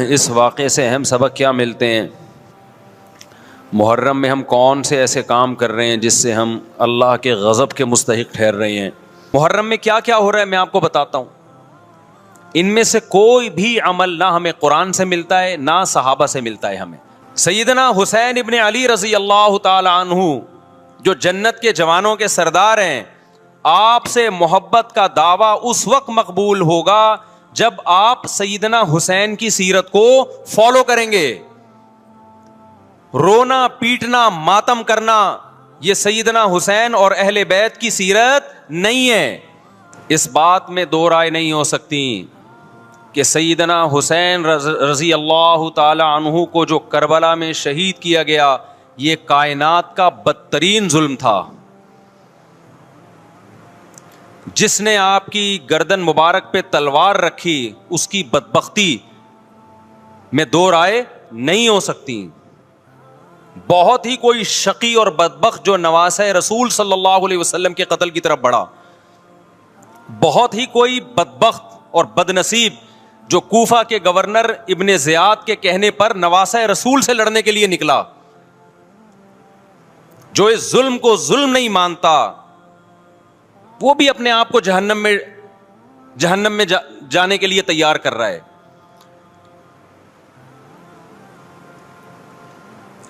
اس واقعے سے اہم سبق کیا ملتے ہیں؟ محرم میں ہم کون سے ایسے کام کر رہے ہیں جس سے ہم اللہ کے غضب کے مستحق ٹھہر رہے ہیں؟ محرم میں کیا کیا ہو رہا ہے میں آپ کو بتاتا ہوں. ان میں سے کوئی بھی عمل نہ ہمیں قرآن سے ملتا ہے نہ صحابہ سے ملتا ہے. ہمیں سیدنا حسین ابن علی رضی اللہ تعالی عنہ جو جنت کے جوانوں کے سردار ہیں، آپ سے محبت کا دعویٰ اس وقت مقبول ہوگا جب آپ سیدنا حسین کی سیرت کو فالو کریں گے. رونا پیٹنا ماتم کرنا یہ سیدنا حسین اور اہل بیت کی سیرت نہیں ہے. اس بات میں دو رائے نہیں ہو سکتی کہ سیدنا حسین رضی اللہ تعالی عنہ کو جو کربلا میں شہید کیا گیا یہ کائنات کا بدترین ظلم تھا. جس نے آپ کی گردن مبارک پہ تلوار رکھی اس کی بدبختی میں دو رائے نہیں ہو سکتی. بہت ہی کوئی شقی اور بدبخت جو نواسہ رسول صلی اللہ علیہ وسلم کے قتل کی طرف بڑھا، بہت ہی کوئی بدبخت اور بدنصیب جو کوفہ کے گورنر ابن زیاد کے کہنے پر نواسہ رسول سے لڑنے کے لیے نکلا، جو اس ظلم کو ظلم نہیں مانتا، وہ بھی اپنے آپ کو جہنم میں جانے کے لیے تیار کر رہا ہے.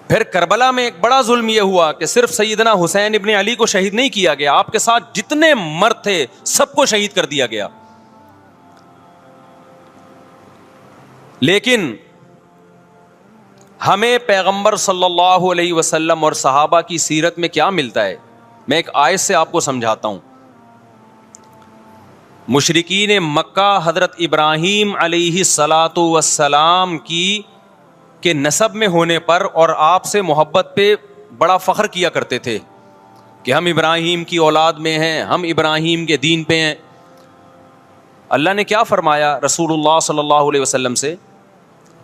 پھر کربلا میں ایک بڑا ظلم یہ ہوا کہ صرف سیدنا حسین ابن علی کو شہید نہیں کیا گیا، آپ کے ساتھ جتنے مرد تھے سب کو شہید کر دیا گیا. لیکن ہمیں پیغمبر صلی اللہ علیہ وسلم اور صحابہ کی سیرت میں کیا ملتا ہے؟ میں ایک آیت سے آپ کو سمجھاتا ہوں. مشرکین مکہ حضرت ابراہیم علیہ الصلاۃ والسلام کے نسب میں ہونے پر اور آپ سے محبت پہ بڑا فخر کیا کرتے تھے کہ ہم ابراہیم کی اولاد میں ہیں، ہم ابراہیم کے دین پہ ہیں. اللہ نے کیا فرمایا رسول اللہ صلی اللہ علیہ وسلم سے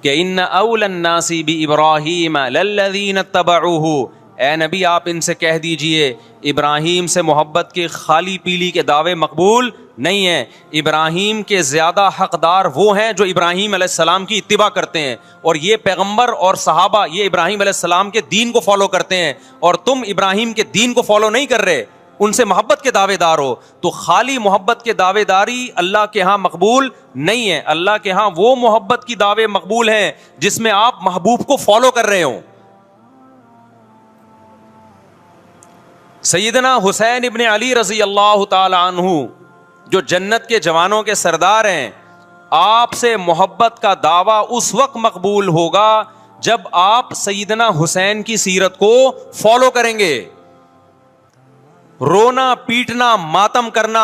کہ ان اول الناس بابراہیم للذین اتبعوہ، اے نبی آپ ان سے کہہ دیجئے ابراہیم سے محبت کے خالی پیلی کے دعوے مقبول نہیں ہیں. ابراہیم کے زیادہ حقدار وہ ہیں جو ابراہیم علیہ السلام کی اتباع کرتے ہیں، اور یہ پیغمبر اور صحابہ یہ ابراہیم علیہ السلام کے دین کو فالو کرتے ہیں، اور تم ابراہیم کے دین کو فالو نہیں کر رہے، ان سے محبت کے دعوے دار ہو. تو خالی محبت کے دعوے داری اللہ کے ہاں مقبول نہیں ہے. اللہ کے ہاں وہ محبت کی دعوے مقبول ہیں جس میں آپ محبوب کو فالو کر رہے ہوں. سیدنا حسین ابن علی رضی اللہ تعالی عنہ جو جنت کے جوانوں کے سردار ہیں، آپ سے محبت کا دعویٰ اس وقت مقبول ہوگا جب آپ سیدنا حسین کی سیرت کو فالو کریں گے. رونا پیٹنا ماتم کرنا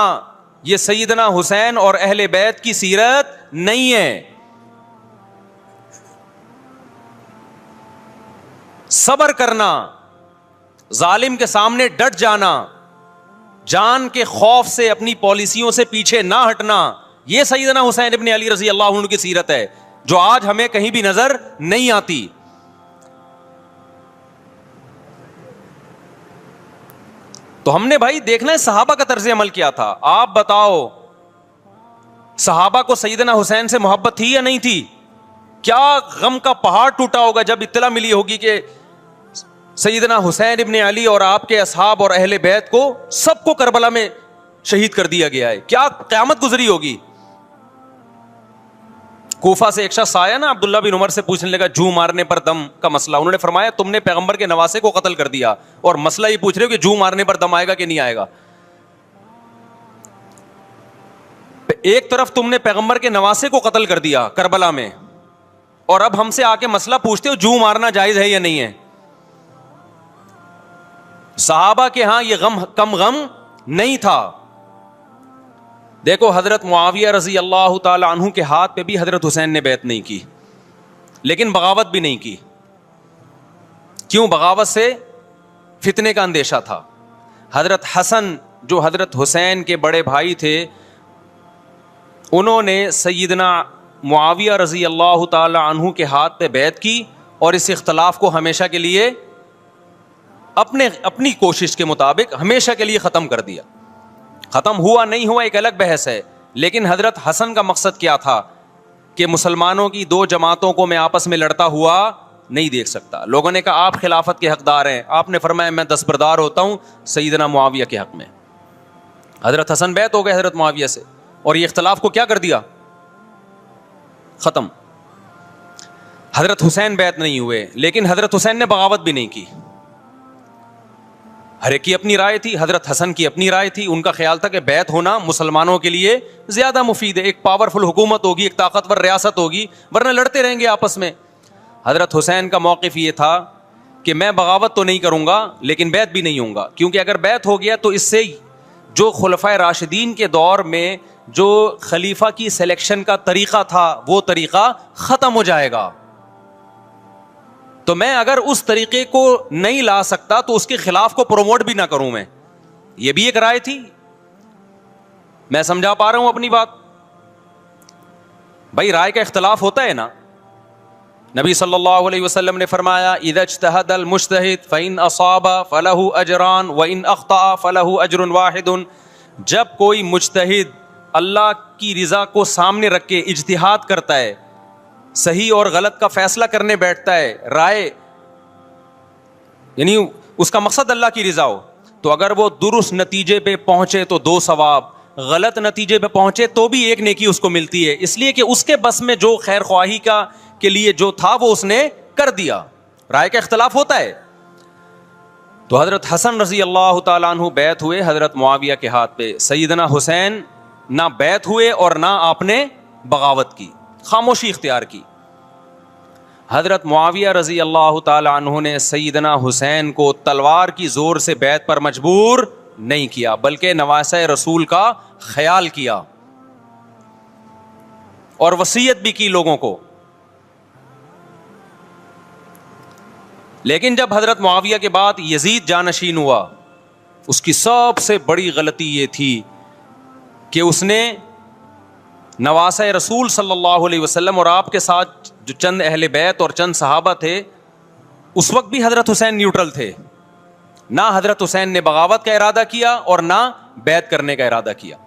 یہ سیدنا حسین اور اہل بیت کی سیرت نہیں ہے. صبر کرنا، ظالم کے سامنے ڈٹ جانا، جان کے خوف سے اپنی پالیسیوں سے پیچھے نہ ہٹنا، یہ سیدنا حسین ابن علی رضی اللہ عنہ کی سیرت ہے جو آج ہمیں کہیں بھی نظر نہیں آتی. تو ہم نے بھائی دیکھنا ہے صحابہ کا طرز عمل کیا تھا. آپ بتاؤ صحابہ کو سیدنا حسین سے محبت تھی یا نہیں تھی؟ کیا غم کا پہاڑ ٹوٹا ہوگا جب اطلاع ملی ہوگی کہ سیدنا حسین ابن علی اور آپ کے اصحاب اور اہل بیت کو سب کو کربلا میں شہید کر دیا گیا ہے. کیا قیامت گزری ہوگی. کوفہ سے ایک شخص آیا نا عبداللہ بن عمر سے پوچھنے لگا جو مارنے پر دم کا مسئلہ. انہوں نے فرمایا تم نے پیغمبر کے نواسے کو قتل کر دیا اور مسئلہ یہ پوچھ رہے ہو کہ جو مارنے پر دم آئے گا کہ نہیں آئے گا. ایک طرف تم نے پیغمبر کے نواسے کو قتل کر دیا کربلا میں، اور اب ہم سے آ کے مسئلہ پوچھتے ہو جو مارنا جائز ہے یا نہیں ہے. صحابہ کے ہاں یہ غم کم غم نہیں تھا. دیکھو حضرت معاویہ رضی اللہ تعالی عنہ کے ہاتھ پہ بھی حضرت حسین نے بیعت نہیں کی، لیکن بغاوت بھی نہیں کی. کیوں؟ بغاوت سے فتنے کا اندیشہ تھا. حضرت حسن جو حضرت حسین کے بڑے بھائی تھے، انہوں نے سیدنا معاویہ رضی اللہ تعالی عنہ کے ہاتھ پہ بیعت کی اور اس اختلاف کو ہمیشہ کے لیے اپنی کوشش کے مطابق ہمیشہ کے لیے ختم کر دیا. ختم ہوا نہیں ہوا ایک الگ بحث ہے، لیکن حضرت حسن کا مقصد کیا تھا کہ مسلمانوں کی دو جماعتوں کو میں آپس میں لڑتا ہوا نہیں دیکھ سکتا. لوگوں نے کہا آپ خلافت کے حقدار ہیں, آپ نے فرمایا میں دستبردار ہوتا ہوں سیدنا معاویہ کے حق میں. حضرت حسن بیعت ہو گئے حضرت معاویہ سے, اور یہ اختلاف کو کیا کر دیا, ختم. حضرت حسین بیعت نہیں ہوئے, لیکن حضرت حسین نے بغاوت بھی نہیں کی. ہر ایک کی اپنی رائے تھی, حضرت حسن کی اپنی رائے تھی. ان کا خیال تھا کہ بیعت ہونا مسلمانوں کے لیے زیادہ مفید ہے, ایک پاورفل حکومت ہوگی, ایک طاقتور ریاست ہوگی, ورنہ لڑتے رہیں گے آپس میں. حضرت حسین کا موقف یہ تھا کہ میں بغاوت تو نہیں کروں گا لیکن بیعت بھی نہیں ہوں گا, کیونکہ اگر بیعت ہو گیا تو اس سے جو خلفائے راشدین کے دور میں جو خلیفہ کی سلیکشن کا طریقہ تھا وہ طریقہ ختم ہو جائے گا. تو میں اگر اس طریقے کو نہیں لا سکتا تو اس کے خلاف کو پروموٹ بھی نہ کروں میں. یہ بھی ایک رائے تھی. میں سمجھا پا رہا ہوں اپنی بات؟ بھائی رائے کا اختلاف ہوتا ہے نا. نبی صلی اللہ علیہ وسلم نے فرمایا اذا اجتہد المجتہد فإن اصاب فلہ اجران وإن اخطأ فلہ اجر واحد. جب کوئی مجتہد اللہ کی رضا کو سامنے رکھ کے اجتہاد کرتا ہے, صحیح اور غلط کا فیصلہ کرنے بیٹھتا ہے, رائے یعنی اس کا مقصد اللہ کی رضا ہو, تو اگر وہ درست نتیجے پہ پہنچے تو 2 ثواب, غلط نتیجے پہ پہنچے تو بھی 1 نیکی اس کو ملتی ہے, اس لیے کہ اس کے بس میں جو خیر خواہی کا کے لیے جو تھا وہ اس نے کر دیا. رائے کا اختلاف ہوتا ہے. تو حضرت حسن رضی اللہ تعالیٰ عنہ بیعت ہوئے حضرت معاویہ کے ہاتھ پہ. سیدنا حسین نہ بیعت ہوئے اور نہ آپ نے بغاوت کی, خاموشی اختیار کی. حضرت معاویہ رضی اللہ تعالیٰ عنہ نے سیدنا حسین کو تلوار کی زور سے بیعت پر مجبور نہیں کیا, بلکہ نواسہ رسول کا خیال کیا اور وصیت بھی کی لوگوں کو. لیکن جب حضرت معاویہ کے بعد یزید جانشین ہوا, اس کی سب سے بڑی غلطی یہ تھی کہ اس نے نواسہ رسول صلی اللہ علیہ وسلم اور آپ کے ساتھ جو چند اہل بیت اور چند صحابہ تھے, اس وقت بھی حضرت حسین نیوٹرل تھے. نہ حضرت حسین نے بغاوت کا ارادہ کیا اور نہ بیعت کرنے کا ارادہ کیا.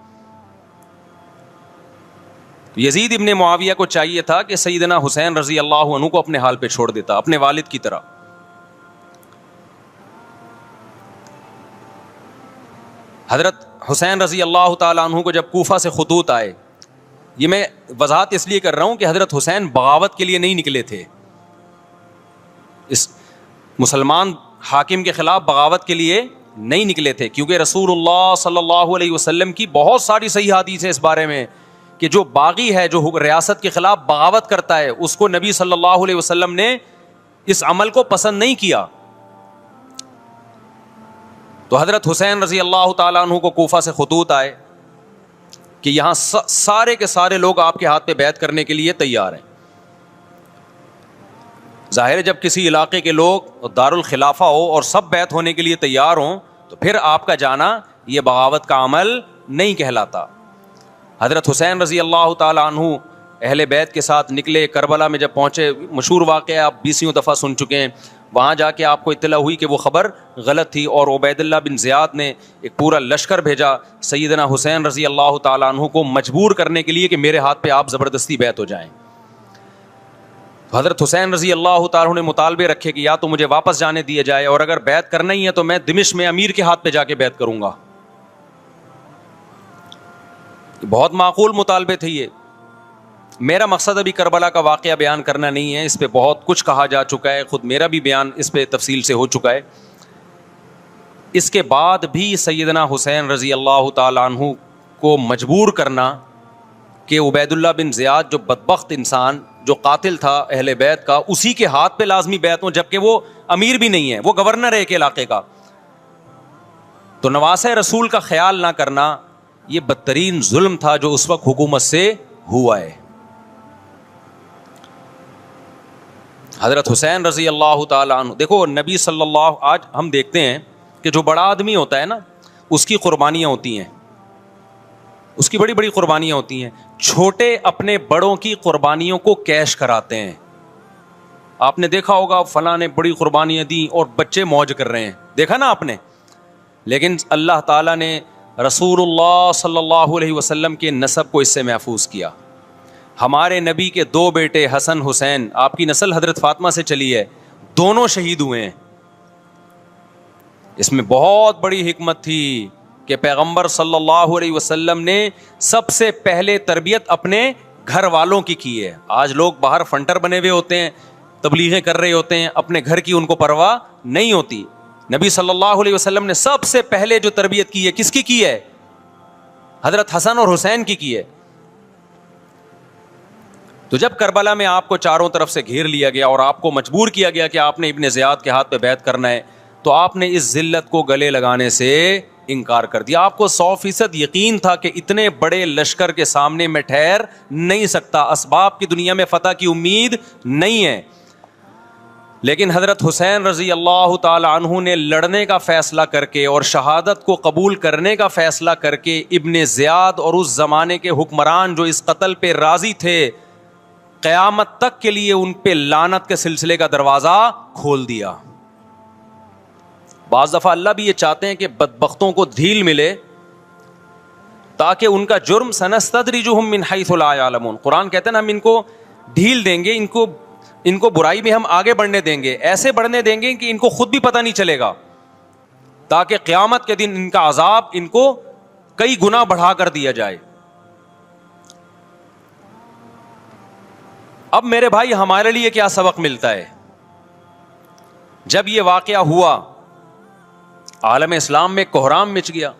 یزید ابن معاویہ کو چاہیے تھا کہ سیدنا حسین رضی اللہ عنہ کو اپنے حال پہ چھوڑ دیتا, اپنے والد کی طرح. حضرت حسین رضی اللہ تعالیٰ عنہ کو جب کوفہ سے خطوط آئے, یہ میں وضاحت اس لیے کر رہا ہوں کہ حضرت حسین بغاوت کے لیے نہیں نکلے تھے, اس مسلمان حاکم کے خلاف بغاوت کے لیے نہیں نکلے تھے, کیونکہ رسول اللہ صلی اللہ علیہ وسلم کی بہت ساری صحیح حدیث ہے اس بارے میں کہ جو باغی ہے, جو ریاست کے خلاف بغاوت کرتا ہے, اس کو نبی صلی اللہ علیہ وسلم نے اس عمل کو پسند نہیں کیا. تو حضرت حسین رضی اللہ تعالیٰ عنہ کو کوفہ سے خطوط آئے کہ یہاں سارے کے سارے لوگ آپ کے ہاتھ پہ بیعت کرنے کے لیے تیار ہیں. ظاہر ہے جب کسی علاقے کے لوگ دارالخلافہ ہو اور سب بیعت ہونے کے لیے تیار ہوں تو پھر آپ کا جانا یہ بغاوت کا عمل نہیں کہلاتا. حضرت حسین رضی اللہ تعالیٰ عنہ اہل بیت کے ساتھ نکلے. کربلا میں جب پہنچے, مشہور واقعہ آپ 20 دفعہ سن چکے ہیں, وہاں جا کے آپ کو اطلاع ہوئی کہ وہ خبر غلط تھی اور عبید اللہ بن زیاد نے ایک پورا لشکر بھیجا سیدنا حسین رضی اللہ تعالیٰ عنہ کو مجبور کرنے کے لیے کہ میرے ہاتھ پہ آپ زبردستی بیعت ہو جائیں. حضرت حسین رضی اللہ تعالیٰ عنہ نے مطالبے رکھے کہ یا تو مجھے واپس جانے دیا جائے, اور اگر بیعت کرنا ہی ہے تو میں دمشق میں امیر کے ہاتھ پہ جا کے بیعت کروں گا. بہت معقول مطالبے تھے یہ. میرا مقصد ابھی کربلا کا واقعہ بیان کرنا نہیں ہے, اس پہ بہت کچھ کہا جا چکا ہے, خود میرا بھی بیان اس پہ تفصیل سے ہو چکا ہے. اس کے بعد بھی سیدنا حسین رضی اللہ تعالیٰ عنہ کو مجبور کرنا کہ عبید اللہ بن زیاد جو بدبخت انسان جو قاتل تھا اہل بیت کا, اسی کے ہاتھ پہ لازمی بیعت ہوں, جبکہ وہ امیر بھی نہیں ہے, وہ گورنر ہے ایک علاقے کا. تو نواسہ رسول کا خیال نہ کرنا یہ بدترین ظلم تھا جو اس وقت حکومت سے ہوا ہے. حضرت حسین رضی اللہ تعالیٰ عنہ, دیکھو نبی صلی اللہ, آج ہم دیکھتے ہیں کہ جو بڑا آدمی ہوتا ہے نا اس کی قربانیاں ہوتی ہیں, اس کی بڑی بڑی قربانیاں ہوتی ہیں. چھوٹے اپنے بڑوں کی قربانیوں کو کیش کراتے ہیں. آپ نے دیکھا ہوگا فلاں نے بڑی قربانیاں دیں اور بچے موج کر رہے ہیں, دیکھا نا آپ نے. لیکن اللہ تعالیٰ نے رسول اللہ صلی اللہ علیہ وسلم کے نسب کو اس سے محفوظ کیا. ہمارے نبی کے 2 بیٹے حسن حسین، آپ کی نسل حضرت فاطمہ سے چلی ہے، دونوں شہید ہوئے ہیں. اس میں بہت بڑی حکمت تھی کہ پیغمبر صلی اللہ علیہ وسلم نے سب سے پہلے تربیت اپنے گھر والوں کی ہے. آج لوگ باہر فنٹر بنے ہوئے ہوتے ہیں، تبلیغیں کر رہے ہوتے ہیں، اپنے گھر کی ان کو پرواہ نہیں ہوتی. نبی صلی اللہ علیہ وسلم نے سب سے پہلے جو تربیت کی ہے کس کی ہے؟ حضرت حسن اور حسین کی ہے. تو جب کربلا میں آپ کو چاروں طرف سے گھیر لیا گیا اور آپ کو مجبور کیا گیا کہ آپ نے ابن زیاد کے ہاتھ پہ بیعت کرنا ہے، تو آپ نے اس ذلت کو گلے لگانے سے انکار کر دیا. آپ کو 100% یقین تھا کہ اتنے بڑے لشکر کے سامنے میں ٹھہر نہیں سکتا، اسباب کی دنیا میں فتح کی امید نہیں ہے. لیکن حضرت حسین رضی اللہ تعالی عنہ نے لڑنے کا فیصلہ کر کے اور شہادت کو قبول کرنے کا فیصلہ کر کے ابن زیاد اور اس زمانے کے حکمران جو اس قتل پہ راضی تھے، قیامت تک کے لیے ان پہ لعنت کے سلسلے کا دروازہ کھول دیا. بعض دفعہ اللہ بھی یہ چاہتے ہیں کہ بدبختوں کو ڈھیل ملے تاکہ ان کا جرم سنستدرجہم من حیث لا یعلمون. قرآن کہتے ہیں نا ہم ان کو ڈھیل دیں گے، ان کو برائی میں ہم آگے بڑھنے دیں گے، ایسے بڑھنے دیں گے کہ ان کو خود بھی پتہ نہیں چلے گا، تاکہ قیامت کے دن ان کا عذاب ان کو کئی گنا بڑھا کر دیا جائے. اب میرے بھائی ہمارے لیے کیا سبق ملتا ہے؟ جب یہ واقعہ ہوا عالم اسلام میں کوہرام مچ گیا،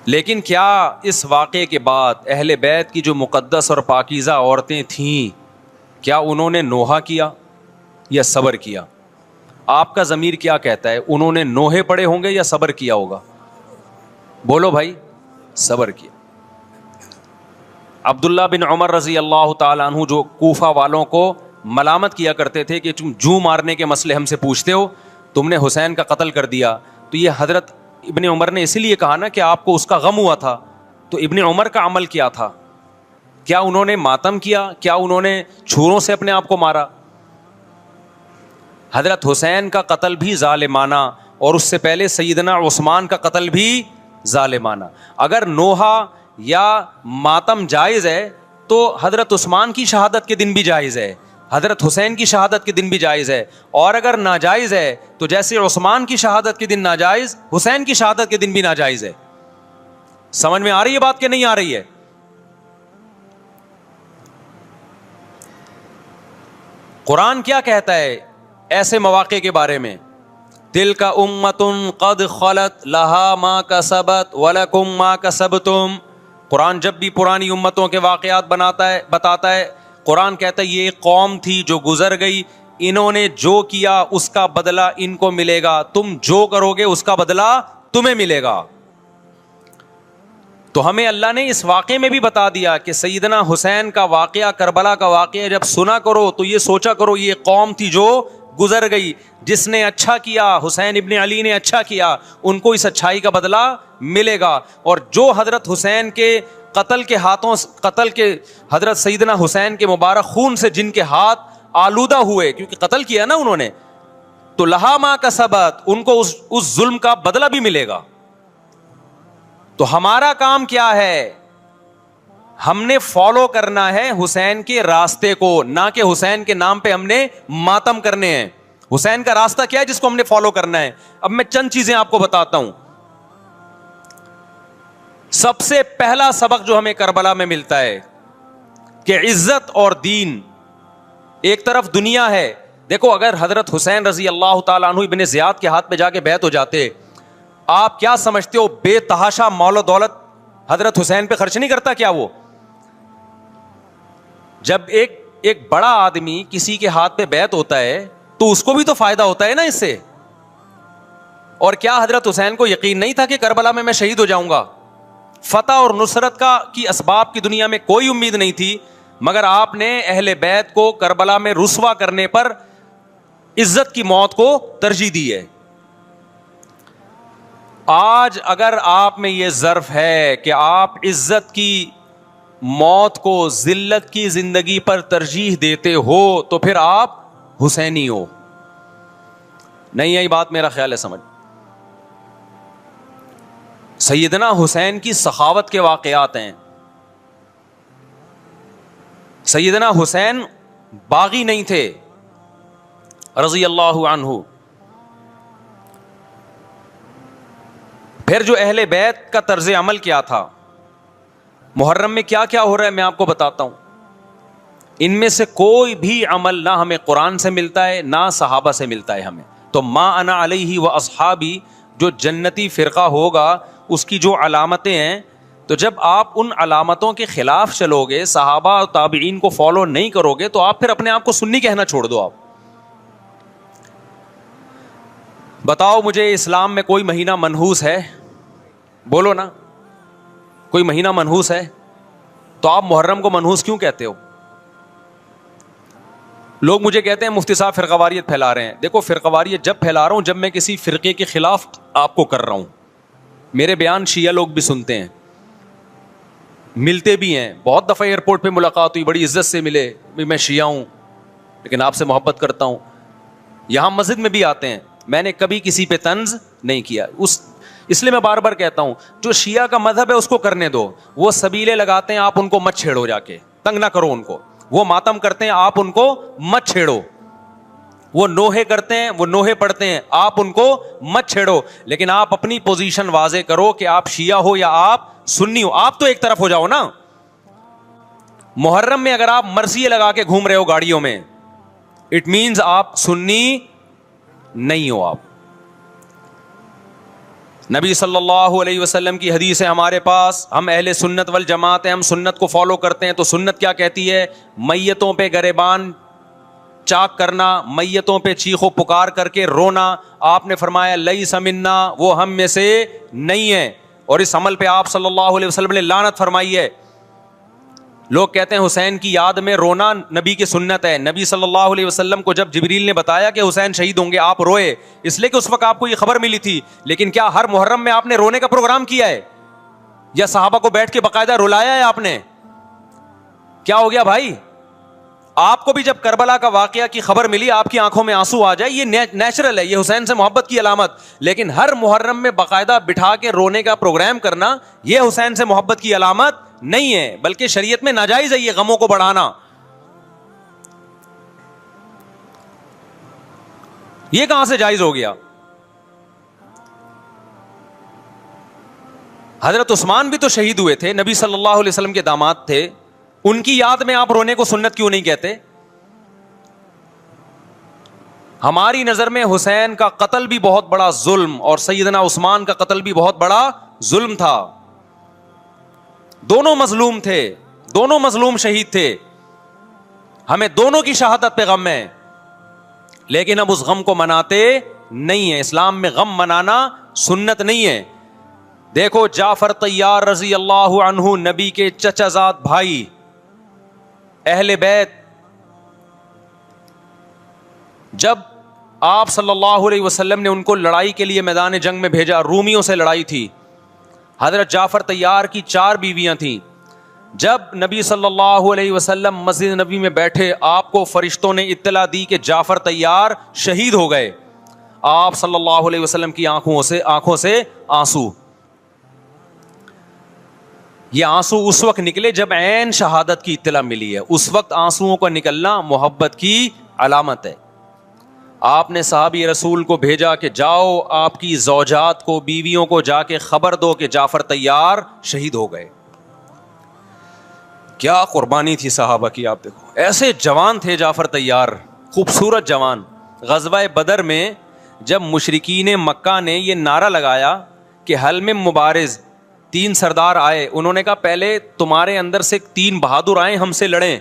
لیکن کیا اس واقعے کے بعد اہل بیت کی جو مقدس اور پاکیزہ عورتیں تھیں، کیا انہوں نے نوحہ کیا یا صبر کیا؟ آپ کا ضمیر کیا کہتا ہے؟ انہوں نے نوحے پڑے ہوں گے یا صبر کیا ہوگا؟ بولو بھائی. صبر کیا. عبداللہ بن عمر رضی اللہ تعالیٰ عنہ جو کوفہ والوں کو ملامت کیا کرتے تھے کہ تم جو مارنے کے مسئلے ہم سے پوچھتے ہو، تم نے حسین کا قتل کر دیا، تو یہ حضرت ابن عمر نے اسی لیے کہا نا کہ آپ کو اس کا غم ہوا تھا. تو ابن عمر کا عمل کیا تھا؟ کیا انہوں نے ماتم کیا؟ کیا انہوں نے چھروں سے اپنے آپ کو مارا؟ حضرت حسین کا قتل بھی ظالمانہ، اور اس سے پہلے سیدنا عثمان کا قتل بھی ظالمانہ. اگر نوحہ یا ماتم جائز ہے تو حضرت عثمان کی شہادت کے دن بھی جائز ہے، حضرت حسین کی شہادت کے دن بھی جائز ہے. اور اگر ناجائز ہے تو جیسے عثمان کی شہادت کے دن ناجائز، حسین کی شہادت کے دن بھی ناجائز ہے. سمجھ میں آ رہی ہے بات کہ نہیں آ رہی ہے؟ قرآن کیا کہتا ہے ایسے مواقع کے بارے میں؟ تلک امۃ قد خلت لہا ما کسبت ولکم ما کسبتم. قرآن جب بھی پرانی امتوں کے واقعات بتاتا ہے، قرآن کہتا ہے یہ ایک قوم تھی جو گزر گئی، انہوں نے جو کیا اس کا بدلہ ان کو ملے گا، تم جو کرو گے اس کا بدلہ تمہیں ملے گا. تو ہمیں اللہ نے اس واقعے میں بھی بتا دیا کہ سیدنا حسین کا واقعہ، کربلا کا واقعہ جب سنا کرو تو یہ سوچا کرو یہ قوم تھی جو گزر گئی، جس نے اچھا کیا، حسین ابن علی نے اچھا کیا، ان کو اس اچھائی کا بدلہ ملے گا. اور جو حضرت حسین کے قتل کے حضرت سیدنا حسین کے مبارک خون سے جن کے ہاتھ آلودہ ہوئے، کیونکہ قتل کیا نا انہوں نے، تو لہا ما کسبت، ان کو اس ظلم کا بدلہ بھی ملے گا. تو ہمارا کام کیا ہے؟ ہم نے فالو کرنا ہے حسین کے راستے کو، نہ کہ حسین کے نام پہ ہم نے ماتم کرنے ہیں. حسین کا راستہ کیا ہے جس کو ہم نے فالو کرنا ہے؟ اب میں چند چیزیں آپ کو بتاتا ہوں. سب سے پہلا سبق جو ہمیں کربلا میں ملتا ہے کہ عزت اور دین، ایک طرف دنیا ہے. دیکھو اگر حضرت حسین رضی اللہ تعالیٰ عنہ ابن زیاد کے ہاتھ پہ جا کے بیعت ہو جاتے، آپ کیا سمجھتے ہو بے تحاشا مال و دولت حضرت حسین پہ خرچ نہیں کرتا کیا وہ؟ جب ایک بڑا آدمی کسی کے ہاتھ پہ بیعت ہوتا ہے تو اس کو بھی تو فائدہ ہوتا ہے نا اس سے. اور کیا حضرت حسین کو یقین نہیں تھا کہ کربلا میں شہید ہو جاؤں گا؟ فتح اور نصرت کی اسباب کی دنیا میں کوئی امید نہیں تھی، مگر آپ نے اہل بیت کو کربلا میں رسوا کرنے پر عزت کی موت کو ترجیح دی ہے. آج اگر آپ میں یہ ظرف ہے کہ آپ عزت کی موت کو ذلت کی زندگی پر ترجیح دیتے ہو تو پھر آپ حسینی ہو. نہیں آئی بات؟ میرا خیال ہے سمجھ. سیدنا حسین کی سخاوت کے واقعات ہیں. سیدنا حسین باغی نہیں تھے رضی اللہ عنہ. پھر جو اہل بیت کا طرز عمل کیا تھا, محرم میں کیا کیا ہو رہا ہے میں آپ کو بتاتا ہوں. ان میں سے کوئی بھی عمل نہ ہمیں قرآن سے ملتا ہے نہ صحابہ سے ملتا ہے ہمیں. تو ما انا علیہ و اصحابی جو جنتی فرقہ ہوگا اس کی جو علامتیں ہیں, تو جب آپ ان علامتوں کے خلاف چلو گے, صحابہ اور تابعین کو فالو نہیں کرو گے, تو آپ پھر اپنے آپ کو سنی کہنا چھوڑ دو. آپ بتاؤ مجھے اسلام میں کوئی مہینہ منحوس ہے؟ بولو نا, کوئی مہینہ منحوس ہے؟ تو آپ محرم کو منحوس کیوں کہتے ہو؟ لوگ مجھے کہتے ہیں مفتی صاحب فرقہ واریت پھیلا رہے ہیں. دیکھو فرقہ واریت جب پھیلا رہا ہوں جب میں کسی فرقے کے خلاف آپ کو کر رہا ہوں. میرے بیان شیعہ لوگ بھی سنتے ہیں, ملتے بھی ہیں. بہت دفعہ ایئرپورٹ پہ ملاقات ہوئی, بڑی عزت سے ملے, میں شیعہ ہوں لیکن آپ سے محبت کرتا ہوں. یہاں مسجد میں بھی آتے ہیں, میں نے کبھی کسی پہ طنز نہیں کیا. اس لیے میں بار بار کہتا ہوں جو شیعہ کا مذہب ہے اس کو کرنے دو. وہ سبیلے لگاتے ہیں, آپ ان کو مت چھیڑو, جا کے تنگ نہ کرو ان کو. وہ ماتم کرتے ہیں, آپ ان کو مت چھیڑو. وہ نوحے کرتے ہیں, وہ نوحے پڑھتے ہیں, آپ ان کو مت چھیڑو. لیکن آپ اپنی پوزیشن واضح کرو کہ آپ شیعہ ہو یا آپ سنی ہو. آپ تو ایک طرف ہو جاؤ نا. محرم میں اگر آپ مرثیے لگا کے گھوم رہے ہو گاڑیوں میں, اٹ مینز آپ سنی نہیں ہو. آپ نبی صلی اللہ علیہ وسلم کی حدیث ہے ہمارے پاس, ہم اہل سنت والجماعت ہیں, ہم سنت کو فالو کرتے ہیں. تو سنت کیا کہتی ہے؟ میتوں پہ گریبان چاک کرنا, میتوں پہ چیخ و پکار کر کے رونا. آپ نے فرمایا لیس منا, وہ ہم میں سے نہیں ہے. اور اس عمل پہ آپ صلی اللہ علیہ وسلم نے لعنت فرمائی ہے. لوگ کہتے ہیں حسین کی یاد میں رونا نبی کی سنت ہے. نبی صلی اللہ علیہ وسلم کو جب جبریل نے بتایا کہ حسین شہید ہوں گے, آپ روئے, اس لیے کہ اس وقت آپ کو یہ خبر ملی تھی. لیکن کیا ہر محرم میں آپ نے رونے کا پروگرام کیا ہے یا صحابہ کو بیٹھ کے باقاعدہ رلایا ہے آپ نے؟ کیا ہو گیا بھائی؟ آپ کو بھی جب کربلا کا واقعہ کی خبر ملی آپ کی آنکھوں میں آنسو آ جائے, یہ نیچرل ہے, یہ حسین سے محبت کی علامت. لیکن ہر محرم میں باقاعدہ بٹھا کے رونے کا پروگرام کرنا یہ حسین سے محبت کی علامت نہیں ہے, بلکہ شریعت میں ناجائز ہے یہ غموں کو بڑھانا. یہ کہاں سے جائز ہو گیا؟ حضرت عثمان بھی تو شہید ہوئے تھے, نبی صلی اللہ علیہ وسلم کے داماد تھے. ان کی یاد میں آپ رونے کو سنت کیوں نہیں کہتے؟ ہماری نظر میں حسین کا قتل بھی بہت بڑا ظلم اور سیدنا عثمان کا قتل بھی بہت بڑا ظلم تھا. دونوں مظلوم تھے, دونوں مظلوم شہید تھے. ہمیں دونوں کی شہادت پہ غم ہے, لیکن اب اس غم کو مناتے نہیں ہیں. اسلام میں غم منانا سنت نہیں ہے. دیکھو جعفر طیار رضی اللہ عنہ, نبی کے چچا زاد بھائی, اہل بیت, جب آپ صلی اللہ علیہ وسلم نے ان کو لڑائی کے لیے میدان جنگ میں بھیجا, رومیوں سے لڑائی تھی. حضرت جعفر طیار کی 4 بیویاں تھیں. جب نبی صلی اللہ علیہ وسلم مسجد نبی میں بیٹھے, آپ کو فرشتوں نے اطلاع دی کہ جعفر طیار شہید ہو گئے. آپ صلی اللہ علیہ وسلم کی آنکھوں سے آنسو. یہ آنسو اس وقت نکلے جب عین شہادت کی اطلاع ملی ہے. اس وقت آنسوؤں کا نکلنا محبت کی علامت ہے. آپ نے صحابی رسول کو بھیجا کہ جاؤ آپ کی زوجات کو, بیویوں کو جا کے خبر دو کہ جعفر طیار شہید ہو گئے. کیا قربانی تھی صحابہ کی, آپ دیکھو ایسے جوان تھے جعفر طیار, خوبصورت جوان. غزوہ بدر میں جب مشرکین مکہ نے یہ نعرہ لگایا کہ حل میں مبارز, 3 سردار آئے, انہوں نے کہا پہلے تمہارے اندر سے 3 بہادر آئیں ہم سے لڑیں.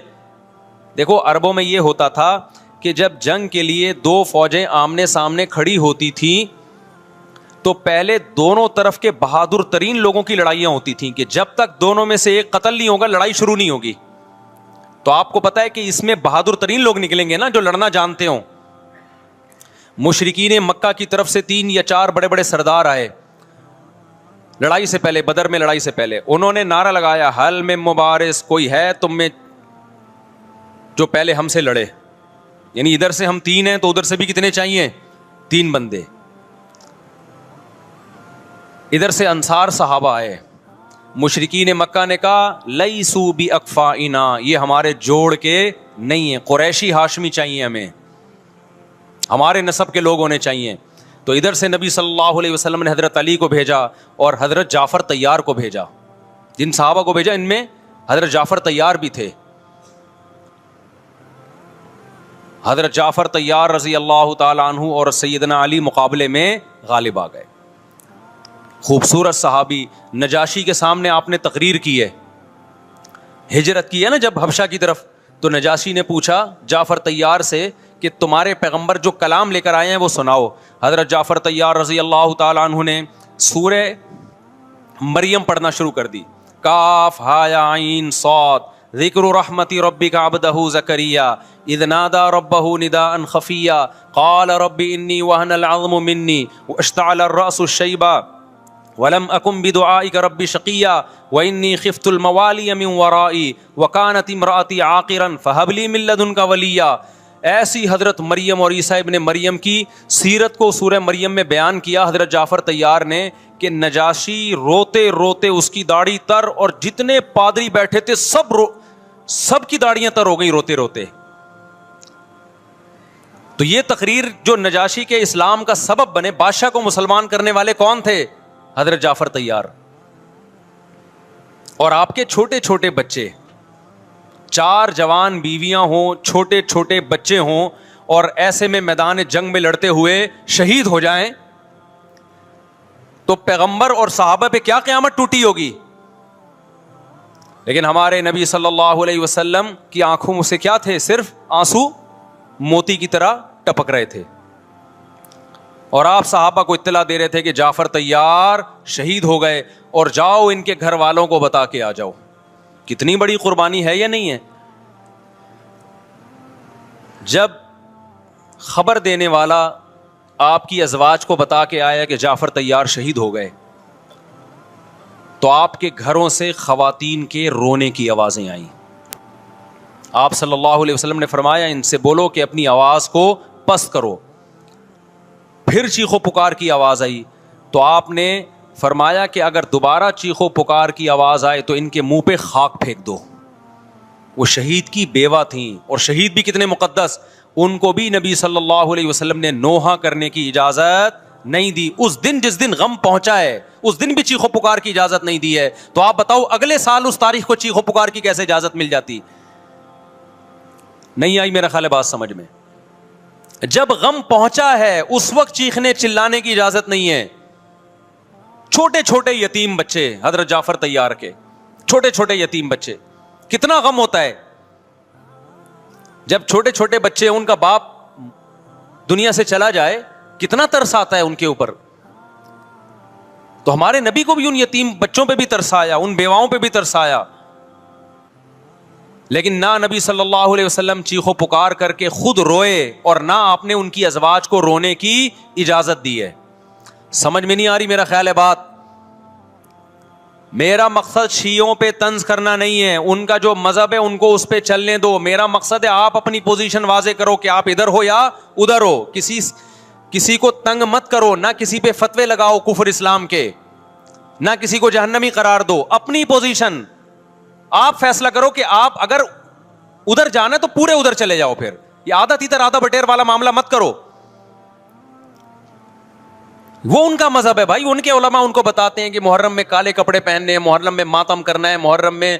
دیکھو عربوں میں یہ ہوتا تھا کہ جب جنگ کے لیے 2 فوجیں آمنے سامنے کھڑی ہوتی تھیں تو پہلے دونوں طرف کے بہادر ترین لوگوں کی لڑائیاں ہوتی تھیں کہ جب تک دونوں میں سے ایک قتل نہیں ہوگا لڑائی شروع نہیں ہوگی. تو آپ کو پتا ہے کہ اس میں بہادر ترین لوگ نکلیں گے نا جو لڑنا جانتے ہوں. مشرکین مکہ کی طرف سے 3 یا 4 بڑے بڑے سردار آئے لڑائی سے پہلے, بدر میں لڑائی سے پہلے. انہوں نے نعرہ لگایا حل میں مبارز, کوئی ہے تم میں جو پہلے ہم سے لڑے. یعنی ادھر سے ہم 3 ہیں تو ادھر سے بھی کتنے چاہیے؟ 3 بندے. ادھر سے انصار صحابہ آئے, مشرکین مکہ نے کہا لیسو بی اکفائنا, یہ ہمارے جوڑ کے نہیں ہیں, قریشی ہاشمی چاہیے ہمیں, ہمارے نسب کے لوگ ہونے چاہیے. تو ادھر سے نبی صلی اللہ علیہ وسلم نے حضرت علی کو بھیجا اور حضرت جعفر طیار کو بھیجا. جن صحابہ کو بھیجا ان میں حضرت جعفر طیار بھی تھے. حضرت جعفر طیار رضی اللہ تعالیٰ عنہ اور سیدنا علی مقابلے میں غالب آ گئے. خوبصورت صحابی, نجاشی کے سامنے آپ نے تقریر کی ہے, ہجرت کی ہے نا جب حبشہ کی طرف, تو نجاشی نے پوچھا جعفر طیار سے کہ تمہارے پیغمبر جو کلام لے کر آئے ہیں وہ سناؤ. حضرت جعفر طیار رضی اللہ تعالیٰ عنہ نے سورہ مریم پڑھنا شروع کر دی. کاف ہا یا عین صاد ذکر رحمت ربک عبدہ زکریا اذ نادى ربه نداء خفیا قال رب انی وهن العظم منی واشتعل الرأس شیبا ولم اکن بدعائک رب شقیا وانی خفت الموالی من ورائي وکانت امرأتی عاقرا فہب لی من لدنک ولیا. ایسی حضرت مریم اور عیسیٰ ابن مریم کی سیرت کو سورہ مریم میں بیان کیا حضرت جعفر طیار نے کہ نجاشی روتے روتے اس کی داڑھی تر, اور جتنے پادری بیٹھے تھے سب کی داڑیاں تر ہو گئی روتے روتے. تو یہ تقریر جو نجاشی کے اسلام کا سبب بنے, بادشاہ کو مسلمان کرنے والے کون تھے؟ حضرت جعفر طیار. اور آپ کے چھوٹے چھوٹے بچے, 4 جوان بیویاں ہوں, چھوٹے چھوٹے بچے ہوں, اور ایسے میں میدان جنگ میں لڑتے ہوئے شہید ہو جائیں, تو پیغمبر اور صحابہ پہ کیا قیامت ٹوٹی ہوگی. لیکن ہمارے نبی صلی اللہ علیہ وسلم کی آنکھوں میں سے کیا تھے؟ صرف آنسو موتی کی طرح ٹپک رہے تھے. اور آپ صحابہ کو اطلاع دے رہے تھے کہ جعفر طیار شہید ہو گئے, اور جاؤ ان کے گھر والوں کو بتا کے آ جاؤ. کتنی بڑی قربانی ہے یا نہیں ہے؟ جب خبر دینے والا آپ کی ازواج کو بتا کے آیا کہ جعفر طیار شہید ہو گئے, تو آپ کے گھروں سے خواتین کے رونے کی آوازیں آئیں. آپ صلی اللہ علیہ وسلم نے فرمایا ان سے بولو کہ اپنی آواز کو پست کرو. پھر چیخو پکار کی آواز آئی, تو آپ نے فرمایا کہ اگر دوبارہ چیخو پکار کی آواز آئے تو ان کے منہ پہ خاک پھینک دو. وہ شہید کی بیوہ تھیں, اور شہید بھی کتنے مقدس, ان کو بھی نبی صلی اللہ علیہ وسلم نے نوحہ کرنے کی اجازت نہیں دی. اس دن جس دن غم پہنچا ہے اس دن بھی چیخو پکار کی اجازت نہیں دی ہے. تو آپ بتاؤ اگلے سال اس تاریخ کو چیخو پکار کی کیسے اجازت مل جاتی؟ نہیں آئی میرا خیال ہے بات سمجھ میں. جب غم پہنچا ہے اس وقت چیخنے چلانے کی اجازت نہیں ہے. چھوٹے چھوٹے یتیم بچے, حضرت جعفر طیار کے چھوٹے چھوٹے یتیم بچے, کتنا غم ہوتا ہے جب چھوٹے چھوٹے بچے, ان کا باپ دنیا سے چلا جائے, کتنا ترس آتا ہے ان کے اوپر. تو ہمارے نبی کو بھی ان یتیم بچوں پہ بھی ترس آیا, ان بیواؤں پہ بھی ترس آیا. لیکن نہ نبی صلی اللہ علیہ وسلم چیخو پکار کر کے خود روئے, اور نہ آپ نے ان کی ازواج کو رونے کی اجازت دی ہے. سمجھ میں نہیں آ رہی میرا خیال ہے بات. میرا مقصد شیعوں پہ طنز کرنا نہیں ہے, ان کا جو مذہب ہے ان کو اس پہ چلنے دو. میرا مقصد ہے آپ اپنی پوزیشن واضح کرو کہ آپ ادھر ہو یا ادھر ہو. کسی کو تنگ مت کرو, نہ کسی پہ فتوے لگاؤ کفر اسلام کے, نہ کسی کو جہنمی قرار دو. اپنی پوزیشن آپ فیصلہ کرو کہ آپ اگر ادھر جانا ہے تو پورے ادھر چلے جاؤ. پھر یہ آدھا تیتر آدھا بٹیر والا معاملہ مت کرو. وہ ان کا مذہب ہے بھائی, ان کے علماء ان کو بتاتے ہیں کہ محرم میں کالے کپڑے پہننے ہیں, محرم میں ماتم کرنا ہے, محرم میں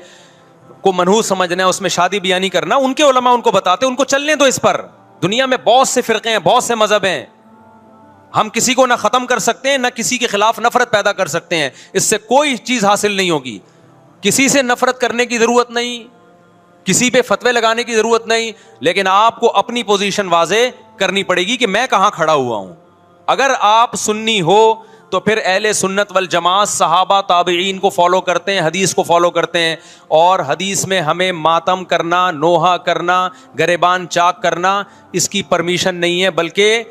کو منحوس سمجھنا ہے, اس میں شادی بیانی کرنا. ان کے علماء ان کو بتاتے ہیں, ان کو چلنے دو اس پر. دنیا میں بہت سے فرقے ہیں, بہت سے مذہب ہیں, ہم کسی کو نہ ختم کر سکتے ہیں نہ کسی کے خلاف نفرت پیدا کر سکتے ہیں. اس سے کوئی چیز حاصل نہیں ہوگی. کسی سے نفرت کرنے کی ضرورت نہیں, کسی پہ فتوے لگانے کی ضرورت نہیں, لیکن آپ کو اپنی پوزیشن واضح کرنی پڑے گی کہ میں کہاں کھڑا ہوا ہوں. اگر آپ سنی ہو تو پھر اہل سنت والجماعت صحابہ تابعین کو فالو کرتے ہیں, حدیث کو فالو کرتے ہیں, اور حدیث میں ہمیں ماتم کرنا, نوحہ کرنا, گریبان چاک کرنا اس کی پرمیشن نہیں ہے, بلکہ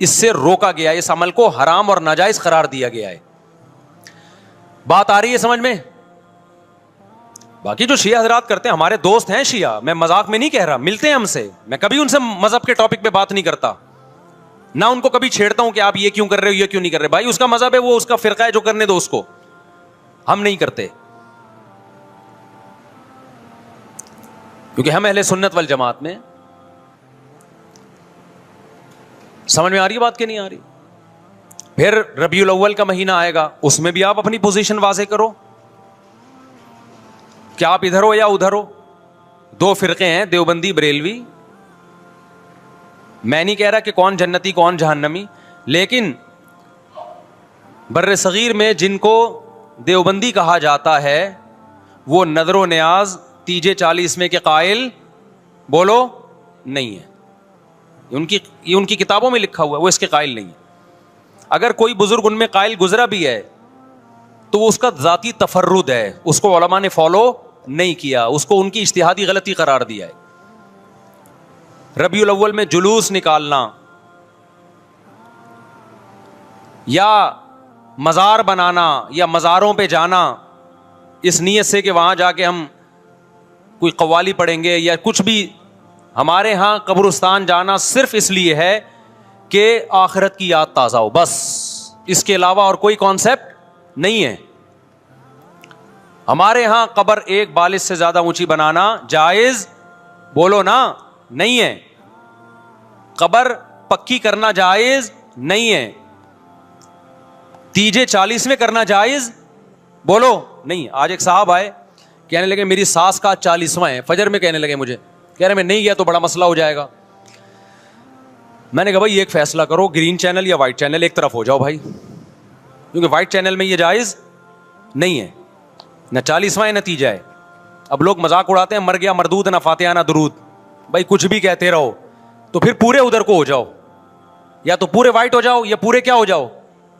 اس سے روکا گیا ہے, اس عمل کو حرام اور ناجائز قرار دیا گیا ہے. بات آ رہی ہے سمجھ میں؟ باقی جو شیعہ حضرات کرتے ہیں, ہمارے دوست ہیں شیعہ, میں مذاق میں نہیں کہہ رہا, ملتے ہیں ہم سے, میں کبھی ان سے مذہب کے ٹاپک پہ بات نہیں کرتا, نہ ان کو کبھی چھیڑتا ہوں کہ آپ یہ کیوں کر رہے ہو, یہ کیوں نہیں کر رہے. بھائی اس کا مذہب ہے, وہ اس کا فرقہ ہے, جو کرنے دو اس کو, ہم نہیں کرتے, کیونکہ ہم اہل سنت والجماعت میں. سمجھ میں آ رہی ہے بات کہ نہیں آ رہی؟ پھر ربیع الاول کا مہینہ آئے گا, اس میں بھی آپ اپنی پوزیشن واضح کرو کہ آپ ادھر ہو یا ادھر ہو. دو فرقے ہیں, دیوبندی بریلوی. میں نہیں کہہ رہا کہ کون جنتی کون جہنمی, لیکن بر صغیر میں جن کو دیوبندی کہا جاتا ہے وہ نظر و نیاز تیجے 40 میں کے قائل بولو نہیں ہے. یہ ان کی کتابوں میں لکھا ہوا ہے, وہ اس کے قائل نہیں ہے. اگر کوئی بزرگ ان میں قائل گزرا بھی ہے تو وہ اس کا ذاتی تفرد ہے, اس کو علماء نے فالو نہیں کیا, اس کو ان کی اجتہادی غلطی قرار دیا ہے. ربیع الاول میں جلوس نکالنا یا مزار بنانا یا مزاروں پہ جانا اس نیت سے کہ وہاں جا کے ہم کوئی قوالی پڑھیں گے یا کچھ بھی, ہمارے ہاں قبرستان جانا صرف اس لیے ہے کہ آخرت کی یاد تازہ ہو, بس. اس کے علاوہ اور کوئی کانسیپٹ نہیں ہے. ہمارے ہاں قبر ایک بالش سے زیادہ اونچی بنانا جائز بولو نا نہیں ہے. قبر پکی کرنا جائز نہیں ہے. تیجے 40 میں کرنا جائز بولو نہیں. آج ایک صاحب آئے, کہنے لگے میری ساس کا 40واں ہے, فجر میں کہنے لگے مجھے, کہہ رہے میں نہیں گیا تو بڑا مسئلہ ہو جائے گا. میں نے کہا بھائی ایک فیصلہ کرو, گرین چینل یا وائٹ چینل, ایک طرف ہو جاؤ بھائی, کیونکہ وائٹ چینل میں یہ جائز نہیں ہے, نہ 40واں ہے نہ تیجا ہے. اب لوگ مذاق اڑاتے ہیں مر گیا مردود نہ فاتحہ نہ درود. بھائی کچھ بھی کہتے رہو تو پھر پورے ادھر کو ہو جاؤ, یا تو پورے وائٹ ہو جاؤ یا پورے کیا ہو جاؤ,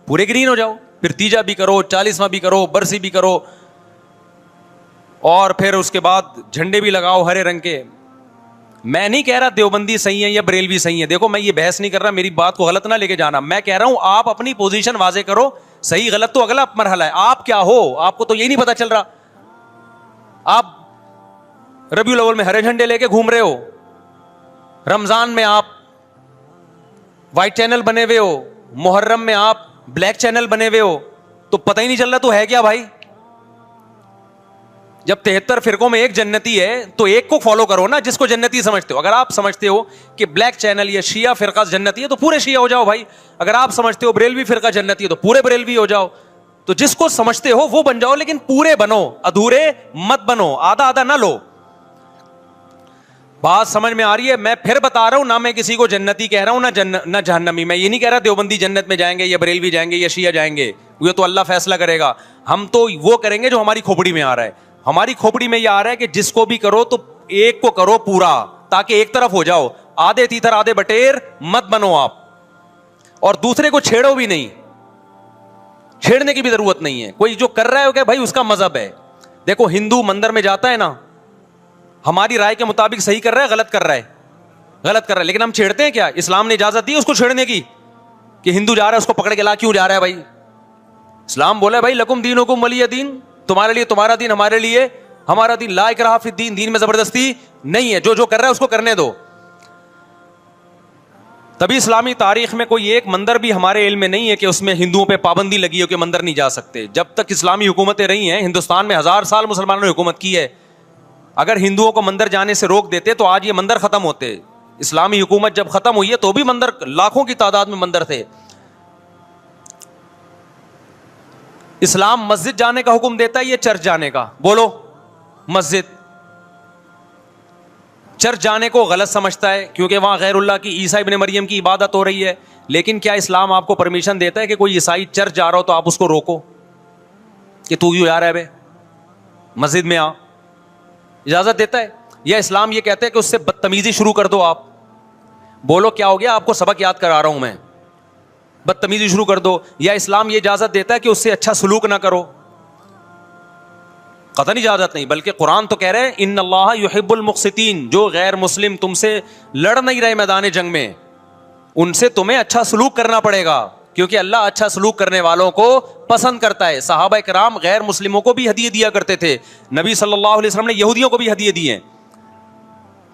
پورے گرین ہو جاؤ. پھر تیجا بھی کرو, 40واں بھی کرو, برسی بھی کرو, اور پھر اس کے بعد جھنڈے بھی لگاؤ ہرے رنگ کے. میں نہیں کہہ رہا دیوبندی صحیح ہے یا بریلوی صحیح ہے, دیکھو میں یہ بحث نہیں کر رہا, میری بات کو غلط نہ لے کے جانا. میں کہہ رہا ہوں آپ اپنی پوزیشن واضح کرو, صحیح غلط تو اگلا مرحلہ ہے. آپ کیا ہو, آپ کو تو یہ نہیں پتا چل رہا. آپ ربیع الاول میں ہرے جھنڈے لے کے گھوم رہے ہو, رمضان میں آپ وائٹ چینل بنے ہوئے ہو, محرم میں آپ بلیک چینل بنے ہوئے ہو, تو پتہ ہی نہیں چل رہا تو ہے کیا بھائی. جب 73 فرقوں میں ایک جنتی ہے تو ایک کو فالو کرو نا جس کو جنتی سمجھتے ہو. اگر آپ سمجھتے ہو کہ بلیک چینل یا شیعہ فرقہ جنتی ہے تو پورے شیعہ ہو جاؤ بھائی. اگر آپ سمجھتے ہو بریلوی فرقہ جنتی ہے تو پورے بریلوی ہو جاؤ. تو جس کو سمجھتے ہو وہ بن جاؤ, لیکن پورے بنو, ادھورے مت بنو, آدھا آدھا نہ لو. بات سمجھ میں آ رہی ہے؟ میں پھر بتا رہا ہوں, نہ میں کسی کو جنتی کہہ رہا ہوں نہ جہنمی. میں یہ نہیں کہہ رہا دیوبندی جنت میں جائیں گے یا بریلوی جائیں گے یا شیعہ جائیں گے, یہ تو اللہ فیصلہ کرے گا. ہم تو وہ کریں گے جو ہماری کھوپڑی میں آ رہا ہے. ہماری کھوپڑی میں یہ آ رہا ہے کہ جس کو بھی کرو تو ایک کو کرو پورا, تاکہ ایک طرف ہو جاؤ. آدھے تیتر آدھے بٹیر مت بنو آپ, اور دوسرے کو چھیڑو بھی نہیں, چھیڑنے کی بھی ضرورت نہیں ہے. کوئی جو کر رہا ہے کہ بھائی اس کا مذہب ہے. دیکھو ہندو مندر میں جاتا ہے نا, ہماری رائے کے مطابق صحیح کر رہا ہے غلط کر رہا ہے, غلط کر رہا ہے, لیکن ہم چھیڑتے ہیں کیا؟ اسلام نے اجازت دی اس کو چھیڑنے کی کہ ہندو جا رہا ہے اس کو پکڑ کے لا کیوں جا رہا ہے بھائی. اسلام بولا بھائی لکم دینکم ولی دین, تمہارے لیے تمہارا دین, ہمارے لیے ہمارا دین. لا اکراہ فی الدین, دین میں زبردستی نہیں ہے, جو کر رہا ہے اس کو کرنے دو. تبھی اسلامی تاریخ میں کوئی ایک مندر بھی ہمارے علم میں نہیں ہے کہ اس میں ہندوؤں پہ پابندی لگی ہو کہ مندر نہیں جا سکتے. جب تک اسلامی حکومتیں رہی ہیں, ہندوستان میں 1000 سال مسلمانوں نے حکومت کی ہے. اگر ہندوؤں کو مندر جانے سے روک دیتے تو آج یہ مندر ختم ہوتے. اسلامی حکومت جب ختم ہوئی ہے تو بھی مندر لاکھوں کی تعداد میں مندر تھے. اسلام مسجد جانے کا حکم دیتا ہے یا چرچ جانے کا؟ بولو. مسجد. چرچ جانے کو غلط سمجھتا ہے کیونکہ وہاں غیر اللہ کی, عیسیٰ ابن مریم کی عبادت ہو رہی ہے. لیکن کیا اسلام آپ کو پرمیشن دیتا ہے کہ کوئی عیسائی چرچ جا رہا ہو تو آپ اس کو روکو کہ تو کیوں جا رہا ہے بے, مسجد میں آ؟ اجازت دیتا ہے؟ یا اسلام یہ کہتا ہے کہ اس سے بدتمیزی شروع کر دو آپ؟ بولو کیا ہو گیا؟ آپ کو سبق یاد کرا رہا ہوں میں, بدتمیزی شروع کر دو. یا اسلام یہ اجازت دیتا ہے کہ اس سے اچھا سلوک نہ کرو؟ قطعاً اجازت نہیں, بلکہ قرآن تو کہہ رہے ہیں ان اللہ یحب المقسطین, جو غیر مسلم تم سے لڑ نہیں رہے میدان جنگ میں, ان سے تمہیں اچھا سلوک کرنا پڑے گا, کیونکہ اللہ اچھا سلوک کرنے والوں کو پسند کرتا ہے. صحابہ کرام غیر مسلموں کو بھی ہدیے دیا کرتے تھے, نبی صلی اللہ علیہ وسلم نے یہودیوں کو بھی ہدیے دیے.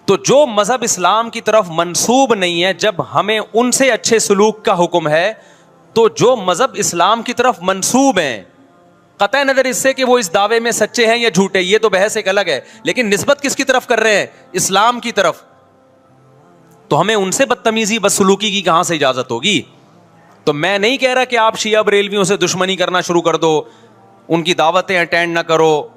تو جو مذہب اسلام کی طرف منسوب نہیں ہے, جب ہمیں ان سے اچھے سلوک کا حکم ہے, تو جو مذہب اسلام کی طرف منسوب ہیں, قطع نظر اس سے کہ وہ اس دعوے میں سچے ہیں یا جھوٹے, یہ تو بحث ایک الگ ہے, لیکن نسبت کس کی طرف کر رہے ہیں؟ اسلام کی طرف. تو ہمیں ان سے بدتمیزی بدسلوکی کی کہاں سے اجازت ہوگی؟ تو میں نہیں کہہ رہا کہ آپ شیعہ بریلویوں سے دشمنی کرنا شروع کر دو, ان کی دعوتیں اٹینڈ نہ کرو,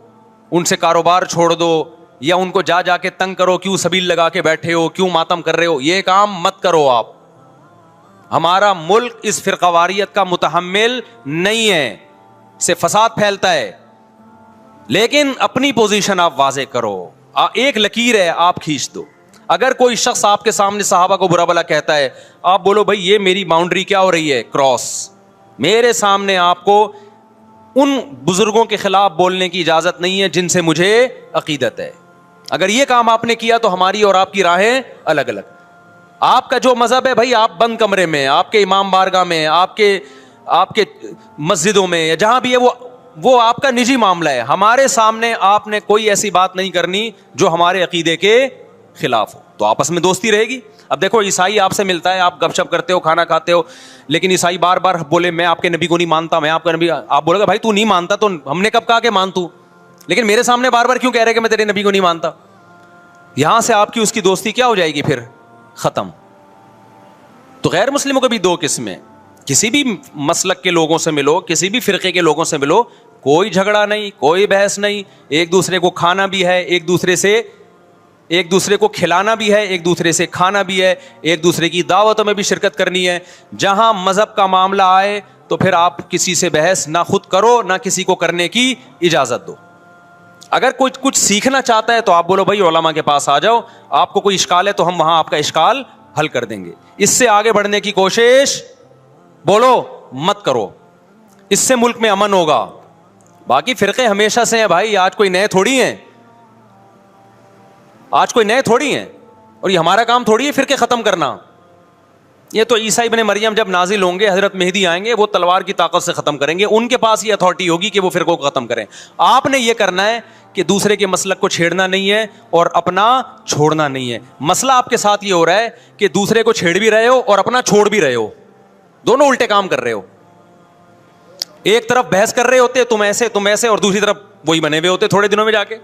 ان سے کاروبار چھوڑ دو, یا ان کو جا جا کے تنگ کرو, کیوں سبیل لگا کے بیٹھے ہو, کیوں ماتم کر رہے ہو, یہ کام مت کرو آپ. ہمارا ملک اس فرقواریت کا متحمل نہیں ہے, سے فساد پھیلتا ہے. لیکن اپنی پوزیشن آپ واضح کرو, ایک لکیر ہے آپ کھینچ دو. اگر کوئی شخص آپ کے سامنے صحابہ کو برا بھلا کہتا ہے, آپ بولو بھائی یہ میری باؤنڈری کیا ہو رہی ہے, کراس. میرے سامنے آپ کو ان بزرگوں کے خلاف بولنے کی اجازت نہیں ہے جن سے مجھے عقیدت ہے. اگر یہ کام آپ نے کیا تو ہماری اور آپ کی راہیں الگ الگ. آپ کا جو مذہب ہے بھائی, آپ بند کمرے میں, آپ کے امام بارگاہ میں, آپ کے مسجدوں میں, یا جہاں بھی ہے, وہ آپ کا نجی معاملہ ہے. ہمارے سامنے آپ نے کوئی ایسی بات نہیں کرنی جو ہمارے عقیدے کے خلاف ہو, تو آپس میں دوستی رہے گی. اب دیکھو عیسائی آپ سے ملتا ہے, آپ گپ شپ کرتے ہو, کھانا کھاتے ہو, لیکن عیسائی بار بار بولے میں آپ کے نبی کو نہیں مانتا, میں آپ کا نبی, آپ بولے گا بھائی تو نہیں مانتا تو ہم نے کب کہا کہ مان تو, لیکن میرے سامنے بار بار کیوں کہہ رہے کہ میں تیرے نبی کو نہیں مانتا؟ یہاں سے آپ کی اس کی دوستی کیا ہو جائے گی پھر؟ ختم. تو غیر مسلموں کے بھی دو قسمیں, کسی بھی مسلک کے لوگوں سے ملو, کسی بھی فرقے کے لوگوں سے ملو, کوئی جھگڑا نہیں, کوئی بحث نہیں, ایک دوسرے کو کھانا بھی ہے, ایک دوسرے کو کھلانا بھی ہے, ایک دوسرے سے کھانا بھی ہے, ایک دوسرے کی دعوتوں میں بھی شرکت کرنی ہے. جہاں مذہب کا معاملہ آئے تو پھر آپ کسی سے بحث نہ خود کرو, نہ کسی کو کرنے کی اجازت دو. اگر کوئی کچھ سیکھنا چاہتا ہے تو آپ بولو بھائی علماء کے پاس آ جاؤ, آپ کو کوئی اشکال ہے تو ہم وہاں آپ کا اشکال حل کر دیں گے. اس سے آگے بڑھنے کی کوشش بولو مت کرو, اس سے ملک میں امن ہوگا. باقی فرقے ہمیشہ سے ہیں بھائی, آج کوئی نئے تھوڑی ہیں, اور یہ ہمارا کام تھوڑی ہے فرقے ختم کرنا. یہ تو عیسیٰ ابن مریم جب نازل ہوں گے, حضرت مہدی آئیں گے, وہ تلوار کی طاقت سے ختم کریں گے, ان کے پاس یہ اتھارٹی ہوگی کہ وہ فرقوں کو ختم کریں. آپ نے یہ کرنا ہے کہ دوسرے کے مسلک کو چھیڑنا نہیں ہے اور اپنا چھوڑنا نہیں ہے. مسئلہ آپ کے ساتھ یہ ہو رہا ہے کہ دوسرے کو چھیڑ بھی رہے ہو اور اپنا چھوڑ بھی رہے ہو, دونوں الٹے کام کر رہے ہو. ایک طرف بحث کر رہے ہوتے تم ایسے, اور دوسری طرف وہی بنے ہوئے ہوتے تھوڑے دنوں میں جا کے.